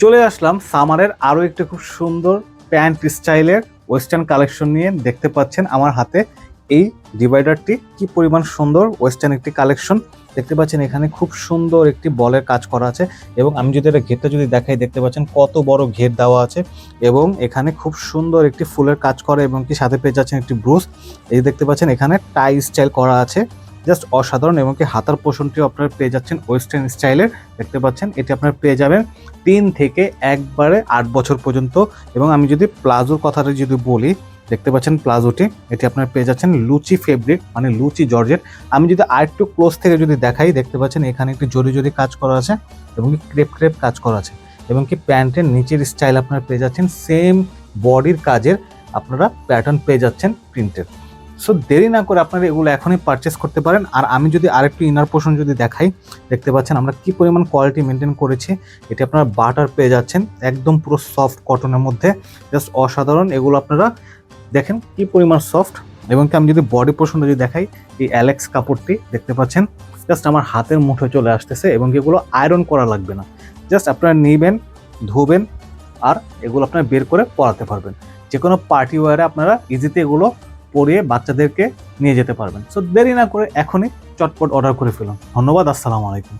চলে আসলাম সামারের আরো একটা খুব সুন্দর প্যান্ট স্টাইলের ওয়েস্টার্ন কালেকশন নিয়ে। দেখতে পাচ্ছেন আমার হাতে এই ডিভাইডারটি কি পরিমাণ সুন্দর ওয়েস্টার্ন একটি কালেকশন। দেখতে পাচ্ছেন এখানে খুব সুন্দর একটি বলের কাজ করা আছে, এবং আমি যদি এটা ঘেরটা যদি দেখাই, দেখতে পাচ্ছেন কত বড় ঘের দেওয়া আছে, এবং এখানে খুব সুন্দর একটি ফুলের কাজ করা, এবং কি সাথে পেয়ে যাচ্ছেন একটি ব্রুশ। এই দেখতে পাচ্ছেন এখানে টাই স্টাইল করা আছে, জাস্ট অসাধারণ। এবং কি হাতার পোষণটিও আপনারা পেয়ে যাচ্ছেন ওয়েস্টার্ন স্টাইলের। দেখতে পাচ্ছেন এটি আপনারা পেয়ে যাবেন 3 থেকে একবারে 8 বছর পর্যন্ত। এবং আমি যদি প্লাজোর কথাটা যদি বলি, দেখতে পাচ্ছেন প্লাজোটি, এটি আপনারা পেয়ে যাচ্ছেন লুচি ফেব্রিক, মানে লুচি জর্জেট। আমি যদি আরেকটু ক্লোজ থেকে যদি দেখাই, দেখতে পাচ্ছেন এখানে একটি জরি জরি কাজ করা আছে, এবং কি ক্রেপ ক্রেপ কাজ করা আছে, এবং কি প্যান্টের নিচের স্টাইল আপনারা পেয়ে যাচ্ছেন সেম বডির কাজের আপনারা প্যাটার্ন পেয়ে যাচ্ছেন প্রিন্টের। সো দেরি না করে আপনারা এগুলো এখনই পারচেস করতে পারেন। আর আমি যদি আরেকটু ইনার পোর্শন যদি দেখাই, দেখতে পাচ্ছেন আমরা কি পরিমাণ কোয়ালিটি মেনটেন করেছি। এটি আপনারা বাটার পেয়ে যাচ্ছেন, একদম পুরো সফট কটনের মধ্যে, জাস্ট অসাধারণ। এগুলো আপনারা দেখেন কি পরিমাণ সফট। এবং কি আমি যদি বডি পোর্শনটা যদি দেখাই, এই অ্যালেক্স কাপড়টি দেখতে পাচ্ছেন জাস্ট আমার হাতের মুঠোয় চলে আসতেছে, এবং এগুলো আয়রন করা লাগবে না, জাস্ট আপনারা নেবেন, ধোবেন, আর এগুলো আপনারা বের করে পরাতে পারবেন। যে কোনো পার্টি ওয়ারে আপনারা ইজিতে এগুলো পরিয়ে বাচ্চাদেরকে নিয়ে যেতে পারবেন। সো দেরি না করে এখনই চটপট অর্ডার করে ফেলুন। ধন্যবাদ, আসসালামু আলাইকুম।